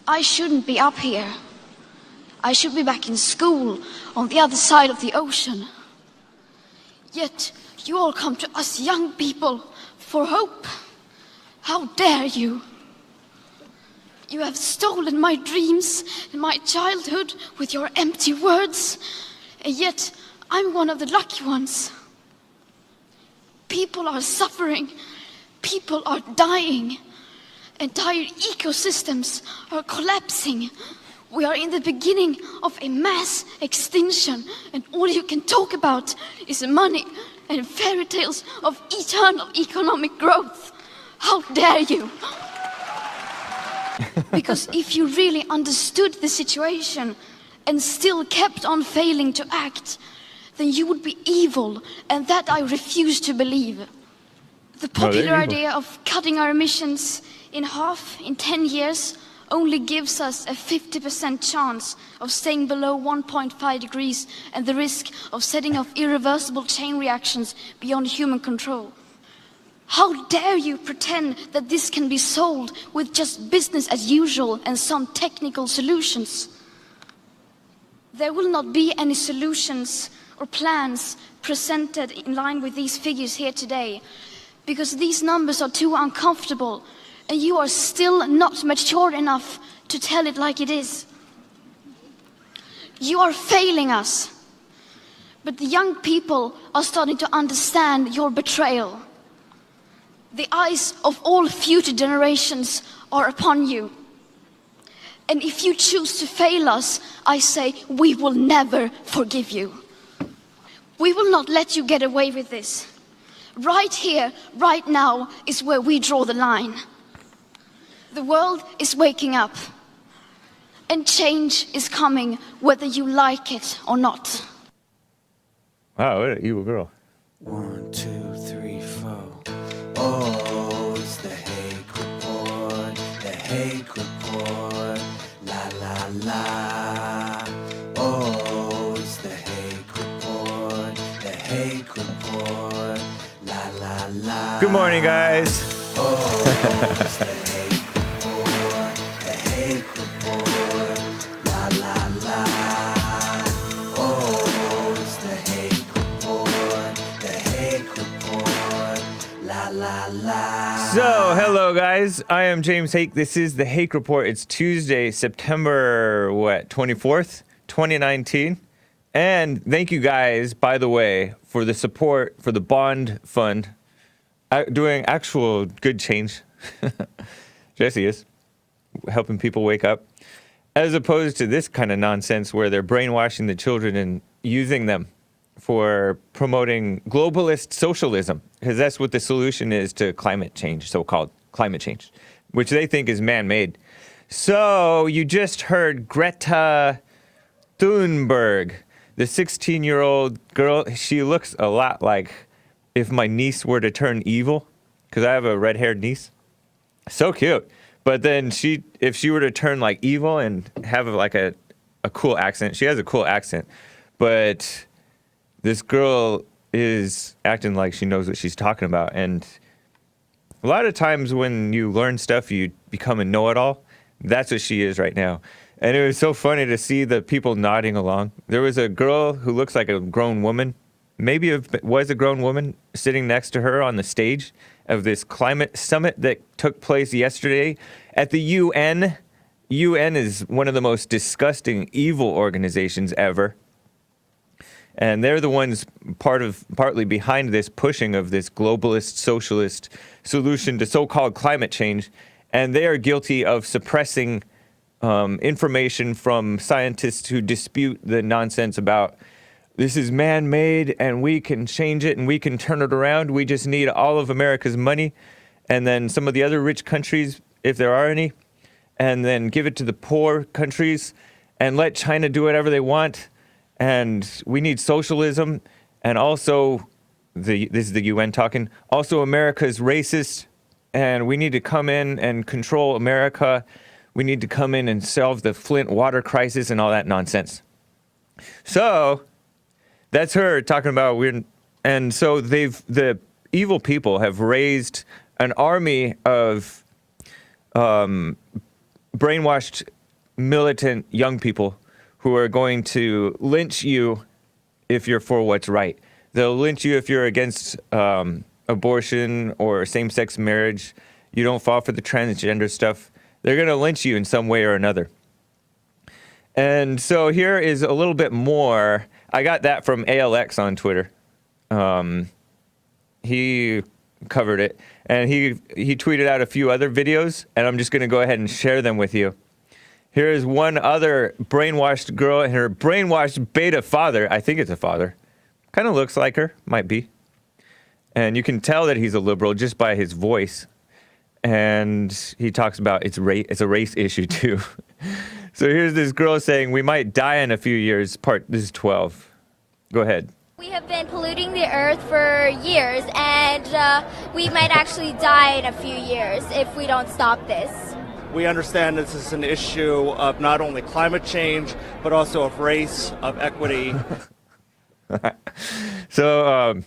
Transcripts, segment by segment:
I shouldn't be up here. I should be back in school on the other side of the ocean. Yet you all come to us young people for hope. How dare you? You have stolen my dreams and my childhood with your empty words, and yet I'm one of the lucky ones. People are suffering, people are dying, entire ecosystems are collapsing. We are in the beginning of a mass extinction, and all you can talk about is money and fairy tales of eternal economic growth. How dare you? Because if you really understood the situation and still kept on failing to act, then you would be evil, and that I refuse to believe. The popular idea of cutting our emissions in half in 10 years only gives us a 50% chance of staying below 1.5 degrees and the risk of setting off irreversible chain reactions beyond human control. How dare you pretend that this can be solved with just business as usual and some technical solutions? There will not be any solutions or plans presented in line with these figures here today, because these numbers are too uncomfortable, and you are still not mature enough to tell it like it is. You are failing us, but the young people are starting to understand your betrayal. The eyes of all future generations are upon you. And if you choose to fail us, I say we will never forgive you. We will not let you get away with this. Right here, right now, is where we draw the line. The world is waking up, and change is coming whether you like it or not. Wow, what an evil girl. 1, 2, 3, 4. Oh, it's the Hake Report, the Hake Report, la la la. Oh, it's the Hake Report, the Hake Report, la la la. Good morning, guys. Oh, it's the Hake Report, the Hake Report, la la la. Oh, it's the Hake Report, the Hake Report, la la la. So, hello, guys. I am James Hake. This is the Hake Report. It's Tuesday, September, 24th, 2019. And thank you guys, by the way, for the support for the bond fund, doing actual good change. Jesse is helping people wake up, as opposed to this kind of nonsense where they're brainwashing the children and using them for promoting globalist socialism, because that's what the solution is to climate change, so-called climate change, which they think is man-made. So you just heard Greta Thunberg, the 16-year-old girl. She looks a lot like if my niece were to turn evil, because I have a red-haired niece. So cute. But then if she were to turn like evil and have like a cool accent, she has a cool accent, but this girl is acting like she knows what she's talking about. And a lot of times when you learn stuff, you become a know-it-all. That's what she is right now. And it was so funny to see the people nodding along. There was a girl who looks like a grown woman, maybe it was a grown woman, sitting next to her on the stage of this climate summit that took place yesterday at the UN. UN is one of the most disgusting, evil organizations ever. And they're the ones partly behind this pushing of this globalist socialist solution to so-called climate change. And they are guilty of suppressing information from scientists who dispute the nonsense about this is man-made and we can change it and we can turn it around. We just need all of America's money and then some of the other rich countries, if there are any, and then give it to the poor countries and let China do whatever they want. And we need socialism, and also, this is the UN talking, also America is racist, and we need to come in and control America. We need to come in and solve the Flint water crisis and all that nonsense. So, that's her talking about weird, and so the evil people have raised an army of brainwashed militant young people who are going to lynch you if you're for what's right. They'll lynch you if you're against abortion or same-sex marriage. You don't fall for the transgender stuff. They're going to lynch you in some way or another. And so here is a little bit more. I got that from ALX on Twitter. He covered it, and he tweeted out a few other videos, and I'm just going to go ahead and share them with you. Here is one other brainwashed girl and her brainwashed beta father. I think it's a father. Kind of looks like her. Might be. And you can tell that he's a liberal just by his voice. And he talks about it's a race issue, too. So here's this girl saying, we might die in a few years. This is 12. Go ahead. We have been polluting the earth for years, and we might actually die in a few years if we don't stop this. We understand this is an issue of not only climate change, but also of race, of equity. So,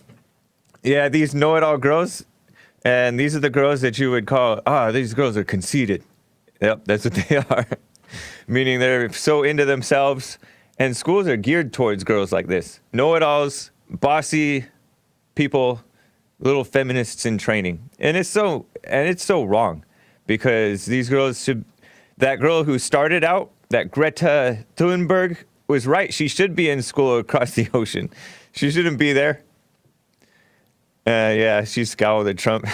yeah, these know-it-all girls, and these are the girls that you would call, these girls are conceited. Yep, that's what they are. Meaning they're so into themselves, and schools are geared towards girls like this. Know-it-alls, bossy people, little feminists in training. And it's so wrong. Because these girls that girl who started out, that Greta Thunberg, was right. She should be in school across the ocean. She shouldn't be there. Yeah, she scowled at Trump.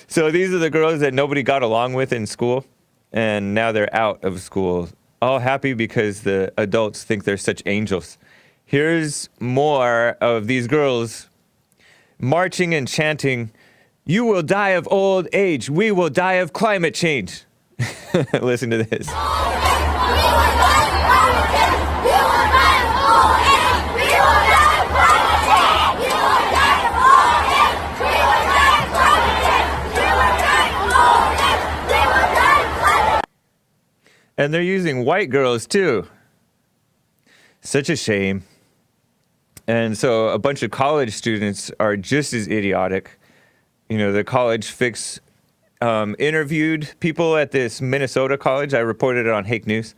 So these are the girls that nobody got along with in school, and now they're out of school, all happy because the adults think they're such angels. Here's more of these girls marching and chanting, "You will die of old age. We will die of climate change." Listen to this. And they're using white girls too. Such a shame. And so a bunch of college students are just as idiotic. You know, the college fix interviewed people at this Minnesota college. I reported it on Hake News.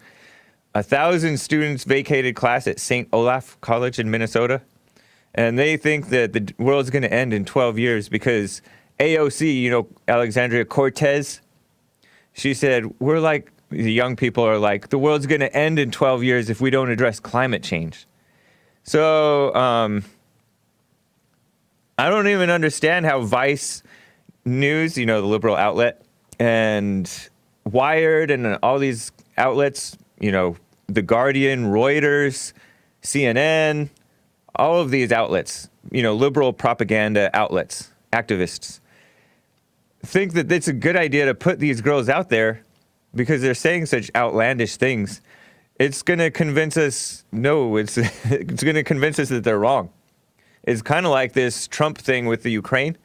1,000 students vacated class at St. Olaf College in Minnesota. And they think that the world's going to end in 12 years because AOC, you know, Alexandria Cortez, she said, the young people are like, the world's going to end in 12 years if we don't address climate change. So, I don't even understand how Vice News, you know, the liberal outlet, and Wired and all these outlets, you know, The Guardian, Reuters, CNN, all of these outlets, you know, liberal propaganda outlets, activists, think that it's a good idea to put these girls out there because they're saying such outlandish things. It's going to convince us, it's going to convince us that they're wrong. It's kind of like this Trump thing with the Ukraine,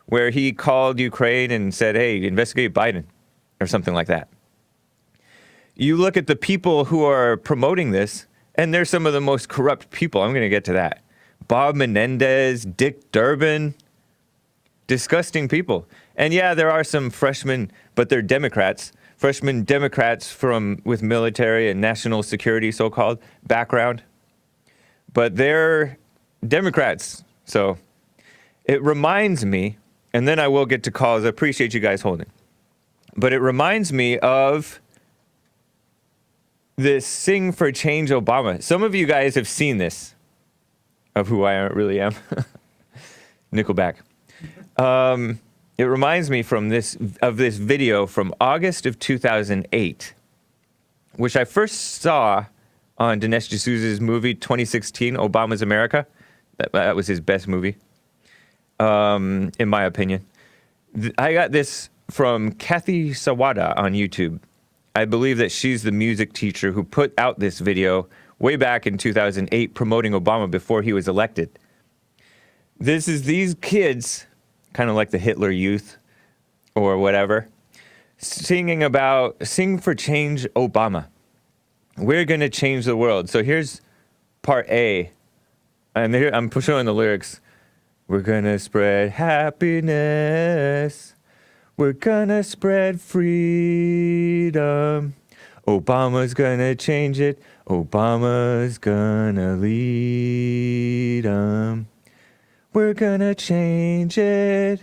where he called Ukraine and said, hey, investigate Biden, or something like that. You look at the people who are promoting this, and they're some of the most corrupt people. I'm going to get to that. Bob Menendez, Dick Durbin, disgusting people. And yeah, there are some freshmen, but they're Democrats. Freshman Democrats with military and national security, so-called, background. But they're Democrats. So it reminds me, and then I will get to calls. I appreciate you guys holding. But it reminds me of this Sing for Change Obama. Some of you guys have seen this, of who I really am. Nickelback. It reminds me of this video from August of 2008, which I first saw on Dinesh D'Souza's movie 2016, Obama's America. That was his best movie, in my opinion. I got this from Kathy Sawada on YouTube. I believe that she's the music teacher who put out this video way back in 2008 promoting Obama before he was elected. This is these kids, kind of like the Hitler Youth or whatever, singing about Sing for Change Obama. We're going to change the world. So here's part A. And here I'm showing the lyrics. We're going to spread happiness. We're going to spread freedom. Obama's gonna change it. Obama's gonna lead 'em. We're gonna change it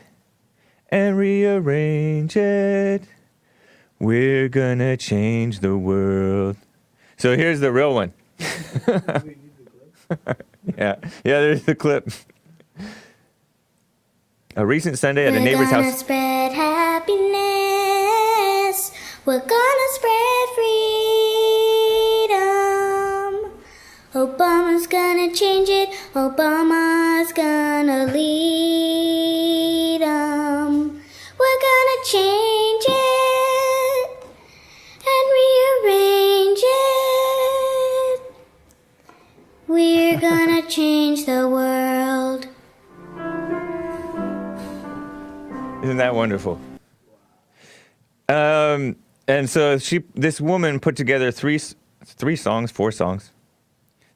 and rearrange it. We're gonna change the world. So here's the real one. Yeah, there's the clip. A recent Sunday at a neighbor's We're gonna house. spread happiness. We're gonna spread freedom. Obama's gonna change it. Obama's gonna lead 'em. We're gonna change it and rearrange it. We're gonna change the world. Isn't that wonderful? And so this woman put together four songs.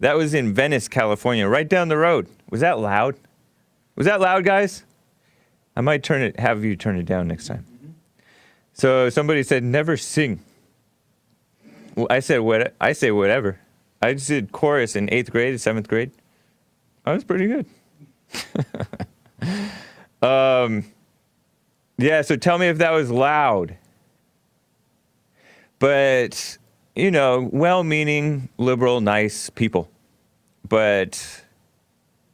That was in Venice, California, right down the road. Was that loud? Was that loud, guys? I might have you turn it down next time. So somebody said, never sing. Well, I say whatever. I just did chorus in 8th grade, 7th grade. I was pretty good. Yeah, so tell me if that was loud. But, well-meaning, liberal, nice people. But,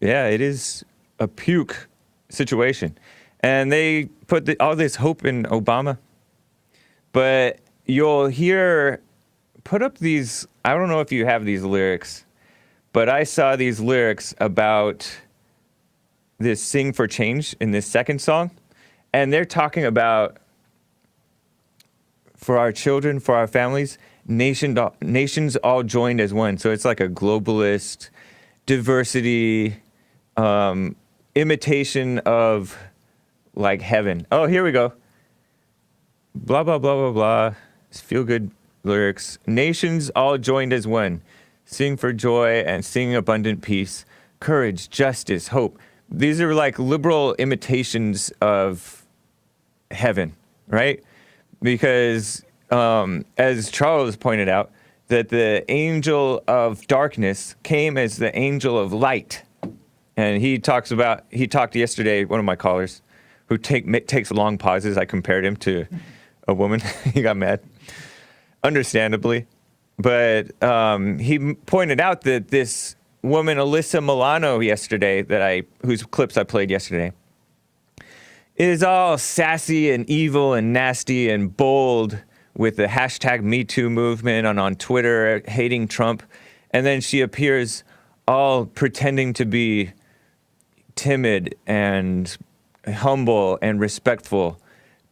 yeah, it is a puke situation. And they put all this hope in Obama. But you'll put up these, I don't know if you have these lyrics, but I saw these lyrics about this Sing for Change in this second song. And they're talking about, for our children, for our families, nations all joined as one. So it's like a globalist, diversity, imitation of like heaven. Oh, here we go. Blah, blah, blah, blah, blah. It's feel-good lyrics. Nations all joined as one. Sing for joy and sing abundant peace. Courage, justice, hope. These are like liberal imitations of heaven, right? Because as Charles pointed out, that the angel of darkness came as the angel of light. And he talked yesterday, one of my callers, who takes long pauses. I compared him to a woman. He got mad, understandably. But he pointed out that this woman, Alyssa Milano, yesterday, whose clips I played yesterday, is all sassy and evil and nasty and bold with the hashtag #MeToo movement on Twitter, hating Trump. And then she appears all pretending to be timid and humble and respectful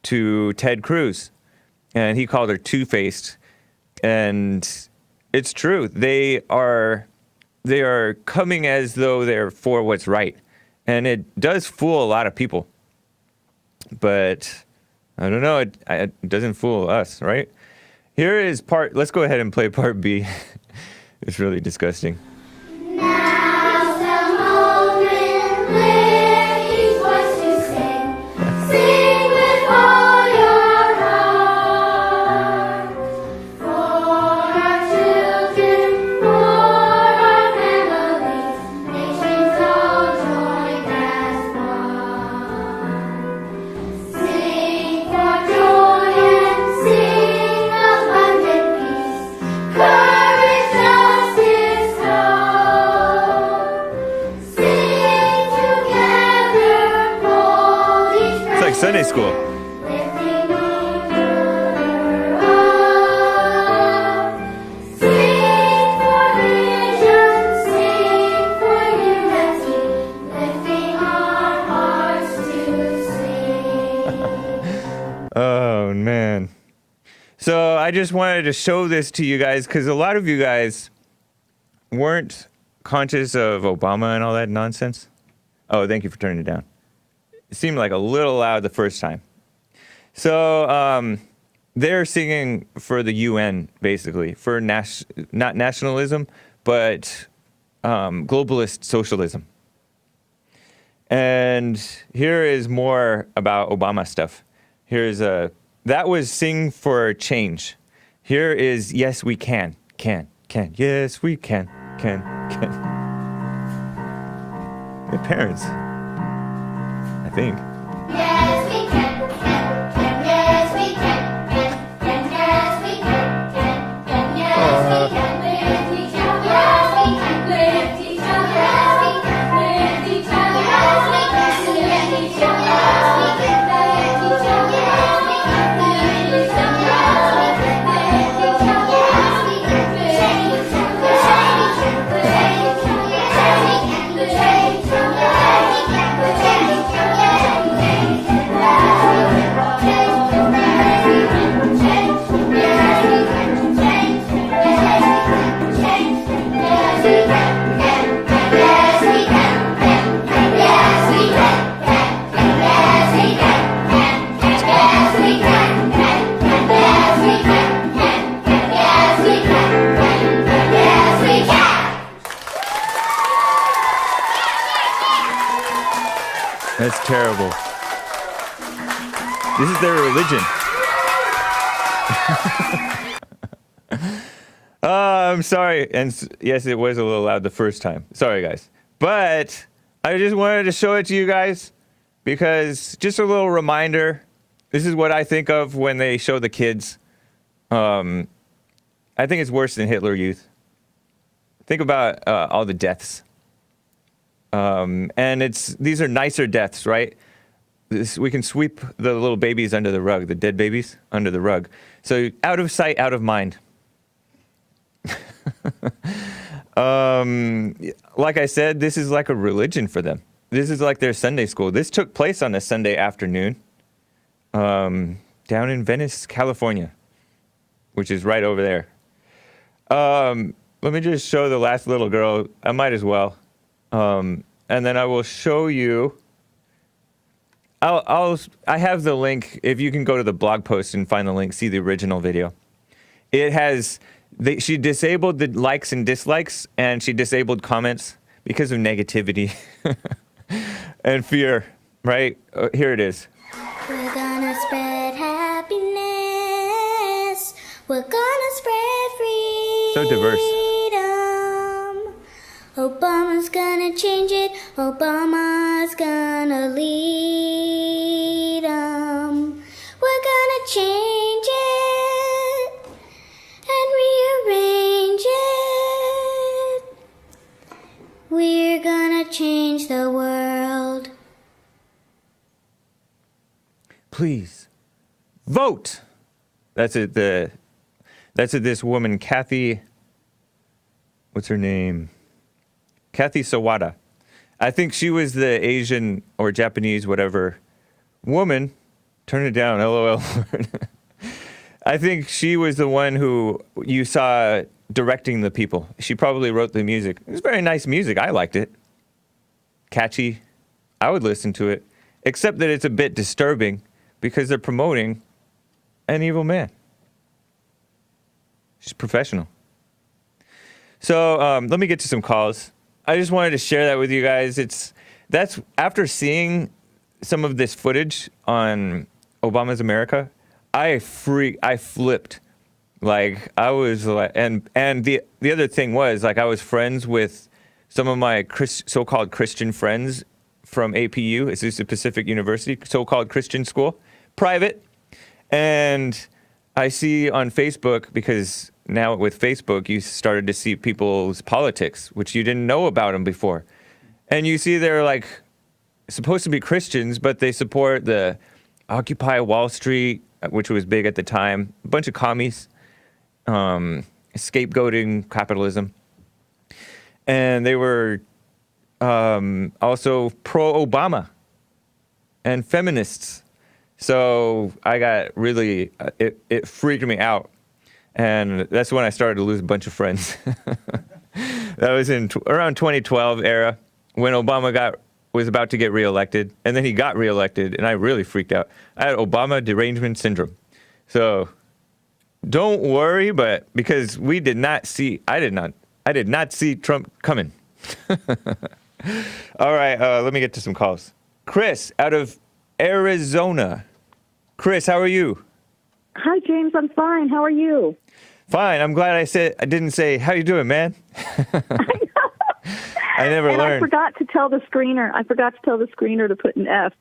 to Ted Cruz. And he called her two-faced. And it's true. They are coming as though they're for what's right. And it does fool a lot of people. But I don't know, it doesn't fool us, right? Let's go ahead and play part B. It's really disgusting. Now's the moment where he's voice to sing. Sing with all your heart. For our children, for our families, nations all joined as one. Sing for joy and sing abundant peace. Courage, justice, hope. Sing together, hold each It's like Sunday school. lifting order up. Sing for vision, sing for unity, lifting our hearts to sing. Oh, man. So I just wanted to show this to you guys because a lot of you guys weren't conscious of Obama and all that nonsense. Oh, thank you for turning it down. It seemed like a little loud the first time. So they're singing for the UN, basically, for not nationalism, but globalist socialism. And here is more about Obama stuff. That was Sing for Change. Here is Yes We Can. Can. Yes we can. The parents, I think. Yes, we can. Yes, we can. Yes, we can. Yes, we can. With each other. Yes, we can. With each other. Yes, we can. With each other. Yes, we can. With each other. Yes, we can. With each other. Yes, we can. With each other. Yes, we can. With each other. Yes, we can. With each other. That's terrible. This is their religion. I'm sorry. And yes, it was a little loud the first time. Sorry, guys. But I just wanted to show it to you guys because just a little reminder. This is what I think of when they show the kids. I think it's worse than Hitler Youth. Think about all the deaths. And these are nicer deaths, right? We can sweep the little babies under the rug, the dead babies under the rug. So out of sight, out of mind. Like I said, this is like a religion for them. This is like their Sunday school. This took place on a Sunday afternoon down in Venice, California, which is right over there. Let me just show the last little girl. I might as well. And then I will show you. I have the link. If you can go to the blog post and find the link, see the original video. It has. She disabled the likes and dislikes, and she disabled comments because of negativity and fear. Right here it is. We're gonna spread happiness. We're gonna spread freedom. So diverse. Obama's gonna change it. Obama's gonna lead 'em. We're gonna change it and rearrange it. We're gonna change the world. Please vote. That's it. That's it. This woman, Kathy. What's her name? Kathy Sawada. I think she was the Asian or Japanese, whatever, woman. Turn it down, LOL. I think she was the one who you saw directing the people. She probably wrote the music. It was very nice music. I liked it. Catchy. I would listen to it. Except that it's a bit disturbing because they're promoting an evil man. She's professional. So let me get to some calls. I just wanted to share that with you guys. That's after seeing some of this footage on Obama's America, I flipped. Like I was like, and the other thing was like I was friends with some of my so-called Christian friends from APU. It's a Pacific University, so-called Christian school, private, and I see on Facebook because. Now with Facebook, you started to see people's politics, which you didn't know about them before. And you see they're like supposed to be Christians, but they support the Occupy Wall Street, which was big at the time. A bunch of commies, scapegoating capitalism. And they were also pro-Obama and feminists. So I got really, it freaked me out. And that's when I started to lose a bunch of friends. That was in around 2012 era when Obama was about to get reelected. And then he got reelected, and I really freaked out. I had Obama derangement syndrome. So don't worry, but because I did not see Trump coming. All right, let me get to some calls. Chris out of Arizona. Chris, how are you? Hi, James. I'm fine. How are you? Fine. I'm glad I didn't say, how you doing, man? I never And learned. I forgot to tell the screener to put an F,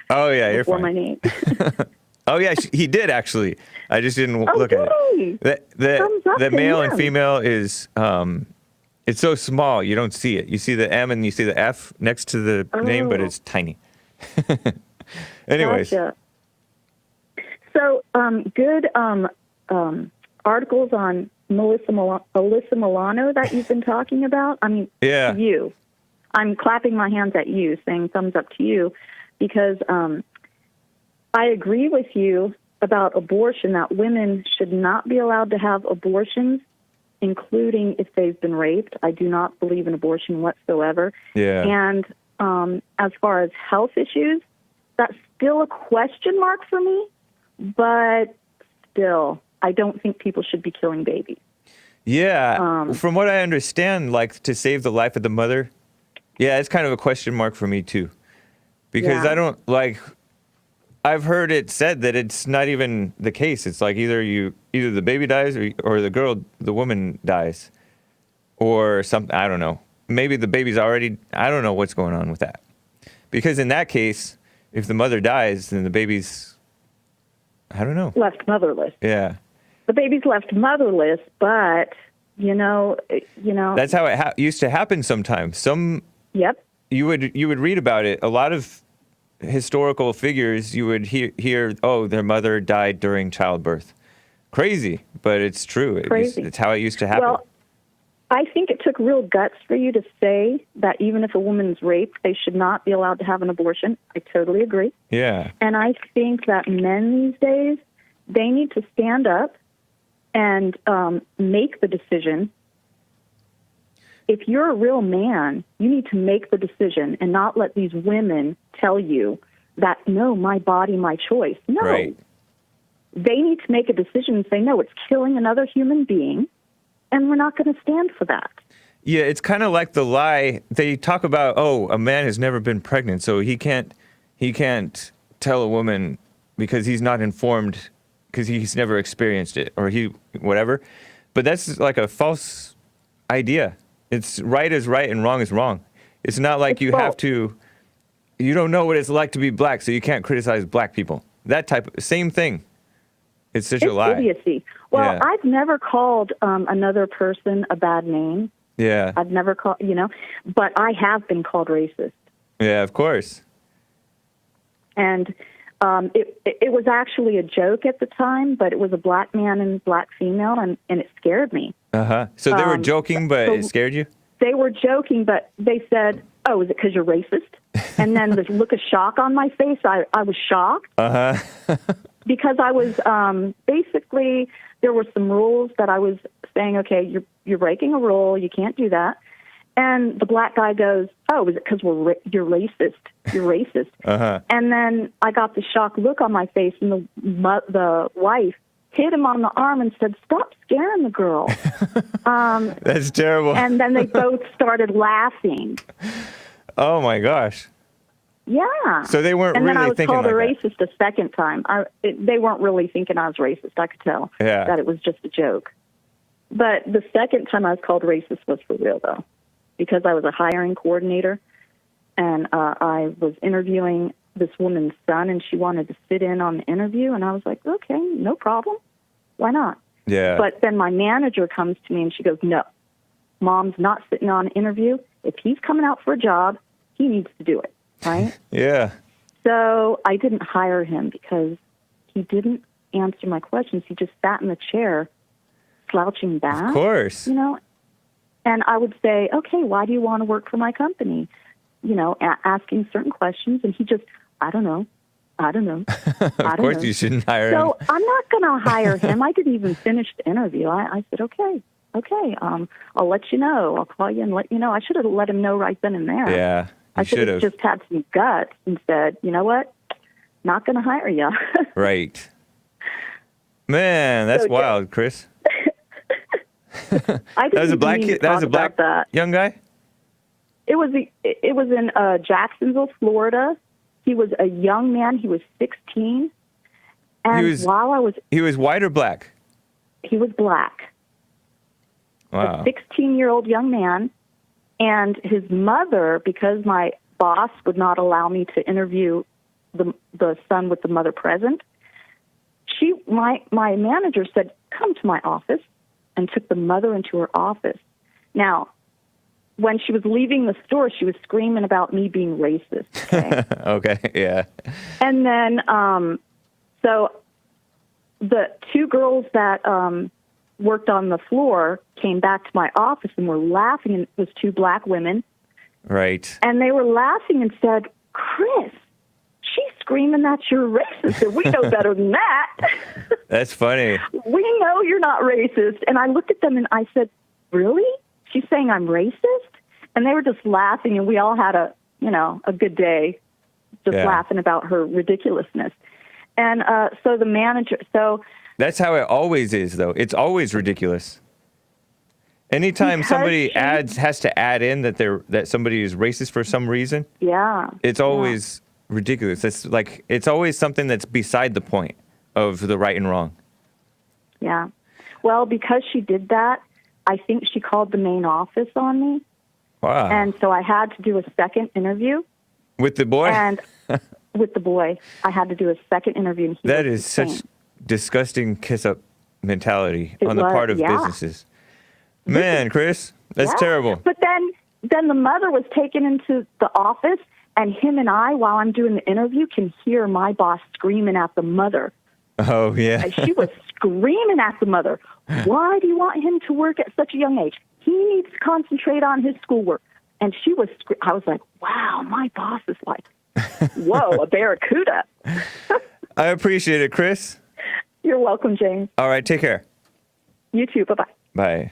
Oh, yeah, you're before fine. my name. Oh, yeah, he did, actually. I just didn't look at yay. it. Thumbs up The to male and him. female is, it's so small, you don't see it. You see the M and you see the F next to the name, but Oh. it's tiny. Anyways. Gotcha. So, good articles on Alyssa Milano that you've been talking about. I mean, Yeah. you. I'm clapping my hands at you, saying thumbs up to you, because I agree with you about abortion, that women should not be allowed to have abortions, including if they've been raped. I do not believe in abortion whatsoever. Yeah. And as far as health issues, that's still a question mark for me, but still, I don't think people should be killing babies. Yeah. From what I understand, like, to save the life of the mother, yeah, it's kind of a question mark for me, too. Because Yeah. I don't, like, I've heard it said that it's not even the case. It's like either the baby dies or the woman dies. Or something, I don't know. Maybe the baby's already, I don't know what's going on with that. Because in that case, if the mother dies, then the baby's, I don't know. Left motherless. Yeah. The baby's left motherless, but, That's how it used to happen sometimes. Yep. You would read about it. A lot of historical figures, you would hear, oh, their mother died during childbirth. Crazy, but it's true. It's how it used to happen. Well, I think it took real guts for you to say that even if a woman's raped, they should not be allowed to have an abortion. I totally agree. Yeah. And I think that men these days, they need to stand up and make the decision. If you're a real man, you need to make the decision and not let these women tell you that, no, my body, my choice. No. Right. They need to make a decision and say, no, it's killing another human being, and we're not going to stand for that. Yeah, it's kind of like the lie. They talk about, oh, a man has never been pregnant, so he can't tell a woman because he's not informed because he's never experienced it or whatever. But that's like a false idea. It's right is right and wrong is wrong. It's not like you don't know what it's like to be black, so you can't criticize black people. That same thing. It's such a lie. Idiocy. Well, Yeah. I've never called another person a bad name. Yeah. I've never called, but I have been called racist. Yeah, of course. And it was actually a joke at the time, but it was a black man and black female, and it scared me. Uh-huh. So they were joking, but so it scared you? They were joking, but they said, oh, is it because you're racist? And then the look of shock on my face, I was shocked. Uh-huh. Because I was basically, there were some rules that I was saying, okay, you're breaking a rule, you can't do that. And the black guy goes, oh, is it because you're racist? You're racist. Uh-huh. And then I got the shocked look on my face, and the wife hit him on the arm and said, stop scaring the girl. That's terrible. And then they both started laughing. Oh, my gosh. Yeah. So they weren't and really then I was thinking called like a that. racist a second time. They weren't really thinking I was racist. I could tell that it was just a joke. But the second time I was called racist was for real, though, because I was a hiring coordinator, and I was interviewing this woman's son, and she wanted to sit in on the interview, and I was like, okay, no problem. Why not? Yeah. But then my manager comes to me, and she goes, no, Mom's not sitting on an interview. If he's coming out for a job, he needs to do it. Right? Yeah. So I didn't hire him because he didn't answer my questions. He just sat in the chair, slouching back. Of course. And I would say, okay, why do you want to work for my company? Asking certain questions. And he just, I don't know. Of course you shouldn't hire him. So I'm not going to hire him. I didn't even finish the interview. I said, okay, I'll let you know. I'll call you and let you know. I should have let him know right then and there. Yeah. I should have just had some guts and said, you know what? Not going to hire you. Right. Man, that's So, wild, Chris. I That didn't was a black even mean kid. to That was talk a black about that. young guy. It was in Jacksonville, Florida. He was a young man. He was 16. And He was while I was white or black? he was black. Wow. A 16-year-old young man, and his mother, because my boss would not allow me to interview the son with the mother present, my manager said, come to my office, and took the mother into her office. Now, when she was leaving the store, she was screaming about me being racist. Okay, okay, yeah. And then, so the two girls that worked on the floor came back to my office and were laughing, and it was two black women. Right. And they were laughing and said, Chris, she's screaming that you're racist, and we know better than that. That's funny. We know you're not racist. And I looked at them and I said, really? She's saying I'm racist? And they were just laughing, and we all had a good day just laughing about her ridiculousness. And so the manager, that's how it always is, though. It's always ridiculous. Anytime somebody has to add in that somebody is racist for some reason, it's always ridiculous. It's always something that's beside the point of the right and wrong. Yeah. Well, because she did that, I think she called the main office on me. Wow. And so I had to do a second interview. With the boy? And with the boy. I had to do a second interview. And that is such disgusting kiss-up mentality on the part of businesses. Man, Chris, that's terrible. But then the mother was taken into the office, and him and I, while I'm doing the interview, can hear my boss screaming at the mother. Oh, yeah. And she was screaming at the mother. Why do you want him to work at such a young age? He needs to concentrate on his schoolwork. And she was, I was like, wow, my boss is like, whoa, a barracuda. I appreciate it, Chris. You're welcome, James. All right, take care. You too. Bye-bye. Bye.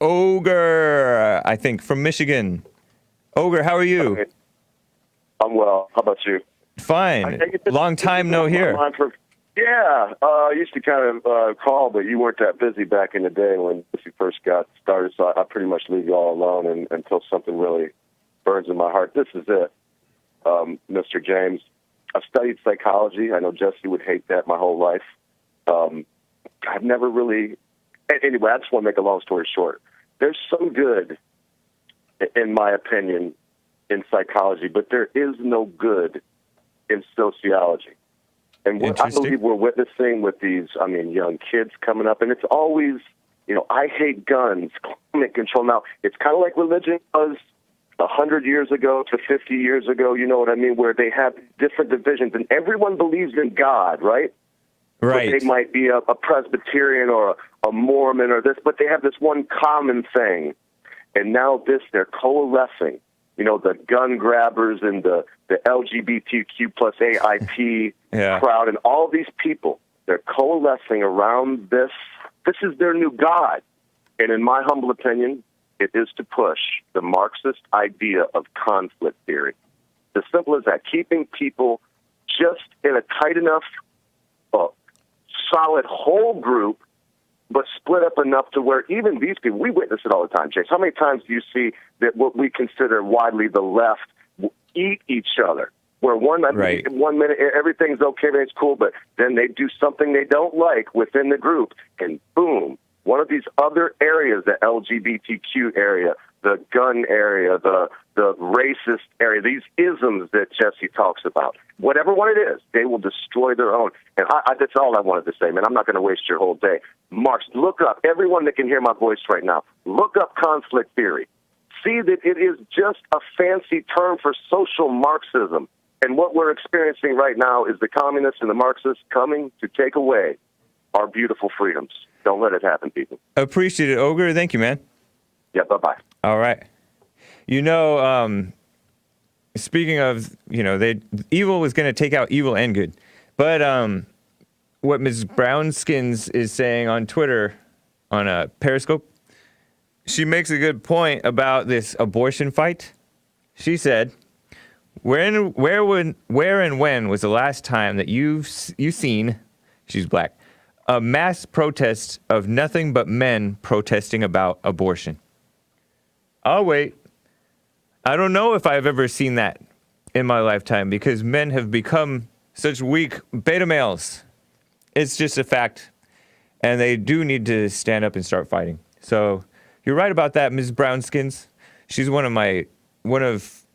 Ogre, I think, from Michigan. Ogre, how are you? I'm well. How about you? Fine. Long time no hear. I used to kind of call, but you weren't that busy back in the day when you first got started, so I pretty much leave you all alone until something really burns in my heart. This is it, Mr. James. I've studied psychology. I know Jesse would hate that my whole life. I've never really... Anyway, I just want to make a long story short. There's some good, in my opinion, in psychology, but there is no good in sociology. And what I believe we're witnessing with these, young kids coming up, and it's always, I hate guns, climate control. Now, it's kind of like religion was 100 years ago to 50 years ago, you know what I mean, where they have different divisions, and everyone believes in God, right? Right. But they might be a Presbyterian or a Mormon or this, but they have this one common thing. And now they're coalescing. The gun grabbers and the LGBTQ plus AIP crowd and all these people, they're coalescing around this. This is their new God. And in my humble opinion, it is to push the Marxist idea of conflict theory. As simple as that, keeping people just in a tight enough, solid whole group, but split up enough to where even these people, we witness it all the time, James. How many times do you see that what we consider widely the left eat each other? Where one minute everything's okay, everything's cool, but then they do something they don't like within the group, and boom, one of these other areas, the LGBTQ area, the gun area, the racist area, these isms that Jesse talks about, whatever one it is, they will destroy their own. And that's all I wanted to say, man. I'm not going to waste your whole day. Marx, look up, everyone that can hear my voice right now, look up conflict theory. See that it is just a fancy term for social Marxism. And what we're experiencing right now is the communists and the Marxists coming to take away our beautiful freedoms. Don't let it happen, people. Appreciate it, Ogre. Thank you, man. Yeah, bye-bye. All right. Speaking of, evil was going to take out evil and good. But what Ms. Brownskins is saying on Twitter, on Periscope, she makes a good point about this abortion fight. She said, where and when was the last time that you've seen, she's black, a mass protest of nothing but men protesting about abortion? I'll wait. I don't know if I've ever seen that in my lifetime because men have become such weak beta males. It's just a fact. And they do need to stand up and start fighting. So you're right about that, Ms. Brownskins. She's one of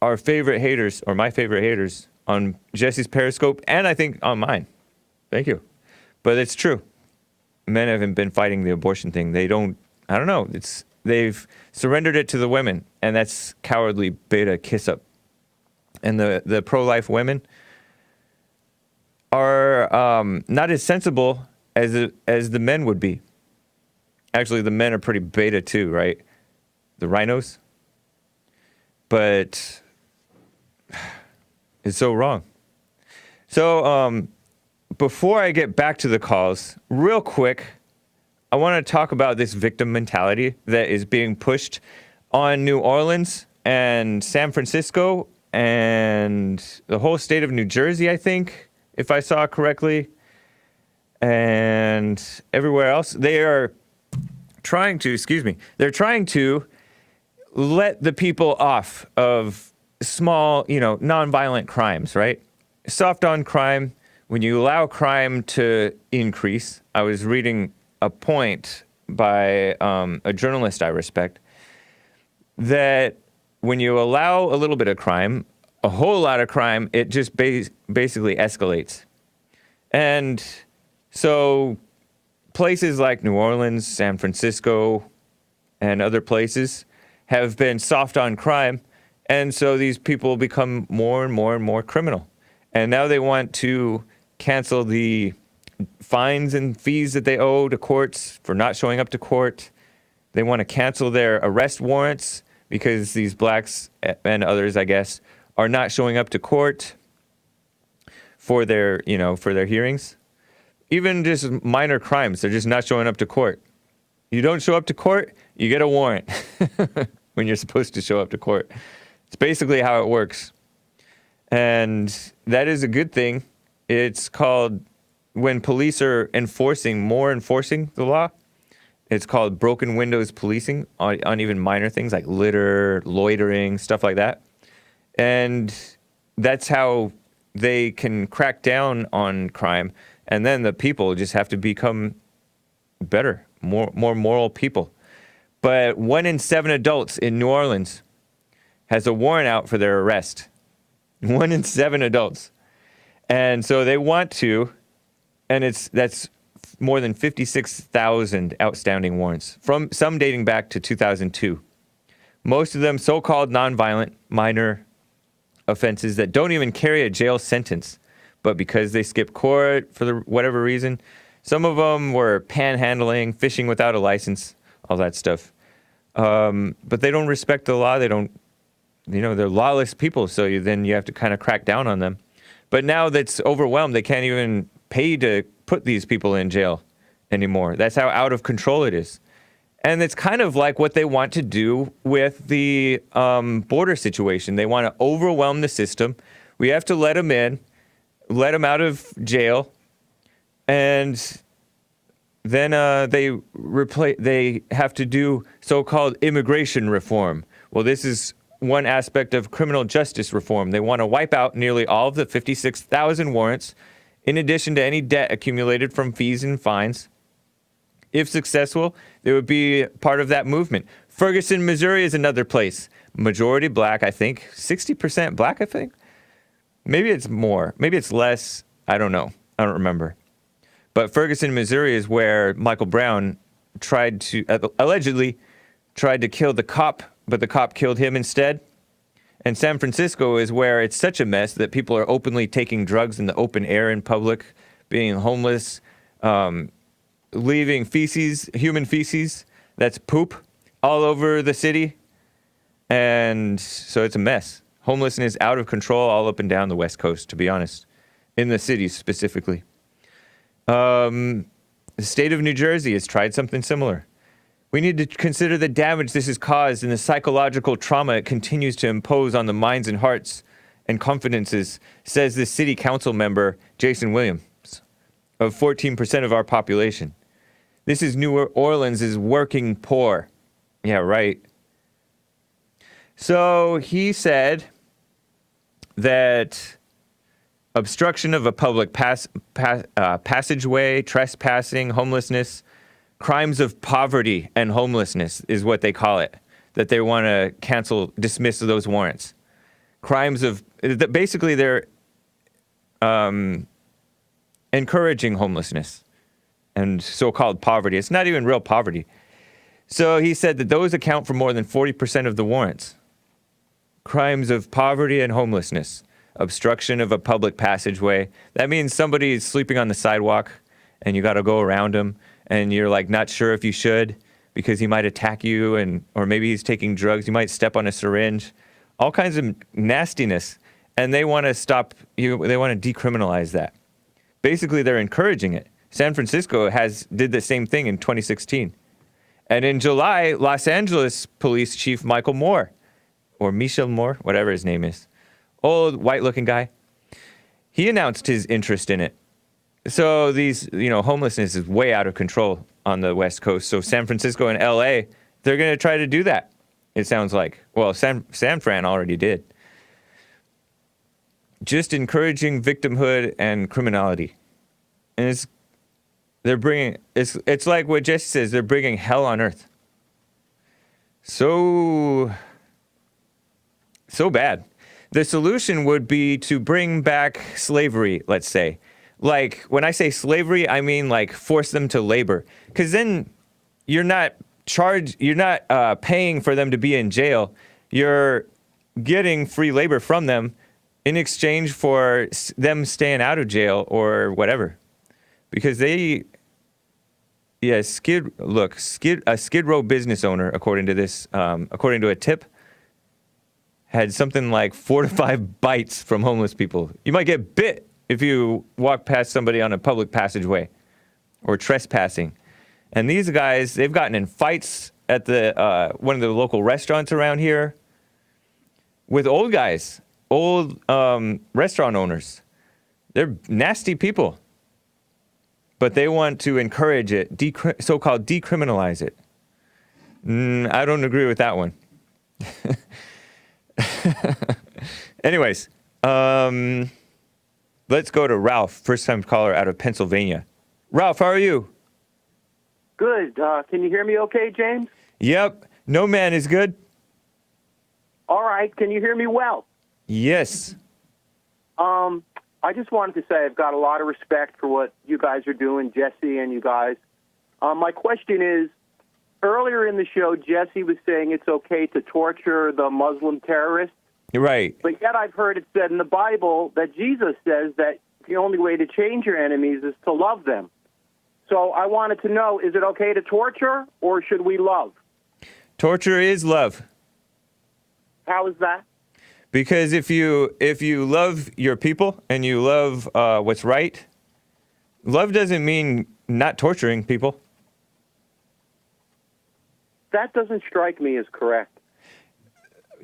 our favorite haters, or my favorite haters, on Jesse's Periscope, and I think on mine. Thank you. But it's true. Men haven't been fighting the abortion thing. I don't know. They've surrendered it to the women, and that's cowardly beta kiss up. And the pro-life women are not as sensible as the men would be. Actually, the men are pretty beta too, right? The rhinos. But it's so wrong. So before I get back to the calls, real quick, I want to talk about this victim mentality that is being pushed on New Orleans and San Francisco and the whole state of New Jersey, I think, if I saw correctly, and everywhere else. They are trying to let the people off of small, nonviolent crimes, right? Soft on crime, when you allow crime to increase. I was reading a point by a journalist I respect, that when you allow a little bit of crime, a whole lot of crime, it just basically escalates. And so places like New Orleans, San Francisco, and other places have been soft on crime, and so these people become more and more and more criminal. And now they want to cancel the fines and fees that they owe to courts for not showing up to court. They want to cancel their arrest warrants because these blacks and others, I guess, are not showing up to court for their hearings. Even just minor crimes, they're just not showing up to court. You don't show up to court, you get a warrant when you're supposed to show up to court. It's basically how it works. And that is a good thing. It's called, when police are enforcing the law, it's called broken windows policing on even minor things like litter, loitering, stuff like that. And that's how they can crack down on crime. And then the people just have to become better, more moral people. But 1 in 7 adults in New Orleans has a warrant out for their arrest. 1 in 7 adults. And so they want to, and that's more than 56,000 outstanding warrants, from some dating back to 2002. Most of them so-called nonviolent minor offenses that don't even carry a jail sentence, but because they skip court for whatever reason. Some of them were panhandling, fishing without a license, all that stuff. But they don't respect the law. They don't, they're lawless people, so then you have to kind of crack down on them. But now that's overwhelmed. They can't even pay to put these people in jail anymore. That's how out of control it is. And it's kind of like what they want to do with the border situation. They want to overwhelm the system. We have to let them in, let them out of jail, and then they have to do so-called immigration reform. Well, this is one aspect of criminal justice reform. They want to wipe out nearly all of the 56,000 warrants, in addition to any debt accumulated from fees and fines. If successful, they would be part of that movement. Ferguson, Missouri is another place. Majority black, I think. 60% black, I think. Maybe it's more. Maybe it's less. I don't know. I don't remember. But Ferguson, Missouri is where Michael Brown allegedly tried to kill the cop, but the cop killed him instead. And San Francisco is where it's such a mess that people are openly taking drugs in the open air in public, being homeless, leaving human feces, that's poop, all over the city. And so it's a mess. Homelessness out of control all up and down the West Coast, to be honest, in the cities specifically. The state of New Jersey has tried something similar. We need to consider the damage this has caused and the psychological trauma it continues to impose on the minds and hearts and confidences, says the city council member, Jason Williams, of 14% of our population. This is New Orleans' working poor. Yeah, right. So he said that obstruction of a public passageway, trespassing, homelessness, crimes of poverty and homelessness is what they call it, that they want to dismiss those warrants. Crimes of, basically they're encouraging homelessness and so-called poverty. It's not even real poverty. So he said that those account for more than 40% of the warrants. Crimes of poverty and homelessness, obstruction of a public passageway. That means somebody is sleeping on the sidewalk and you got to go around him and you're like not sure if you should because he might attack you, or maybe he's taking drugs. You might step on a syringe. All kinds of nastiness. And they want to stop you. They want to decriminalize that. Basically, they're encouraging it. San Francisco did the same thing in 2016. And in July, Los Angeles Police Chief Michael Moore, or Michel Moore, whatever his name is, old white-looking guy, he announced his interest in it. So these, homelessness is way out of control on the West Coast. So San Francisco and LA, they're going to try to do that, it sounds like. Well, San Fran already did. Just encouraging victimhood and criminality. And it's like what Jesse says, they're bringing hell on earth. So bad. The solution would be to bring back slavery, let's say. Like, when I say slavery, I mean like force them to labor. Because then you're not paying for them to be in jail. You're getting free labor from them in exchange for them staying out of jail or whatever. Because a Skid Row business owner, according to a tip, had something like 4 to 5 bites from homeless people. You might get bit if you walk past somebody on a public passageway or trespassing. And these guys, they've gotten in fights at one of the local restaurants around here with old guys, old restaurant owners. They're nasty people. But they want to encourage it, so-called decriminalize it. I don't agree with that one. Anyways, let's go to Ralph, first-time caller out of Pennsylvania. Ralph, how are you? Good. Can you hear me okay, James? Yep. No man is good. All right. Can you hear me well? Yes. I just wanted to say I've got a lot of respect for what you guys are doing, Jesse and you guys. My question is, earlier in the show, Jesse was saying it's okay to torture the Muslim terrorists. Right. But yet I've heard it said in the Bible that Jesus says that the only way to change your enemies is to love them. So I wanted to know, is it okay to torture or should we love? Torture is love. How is that? Because if you love your people and you love what's right, love doesn't mean not torturing people. That doesn't strike me as correct.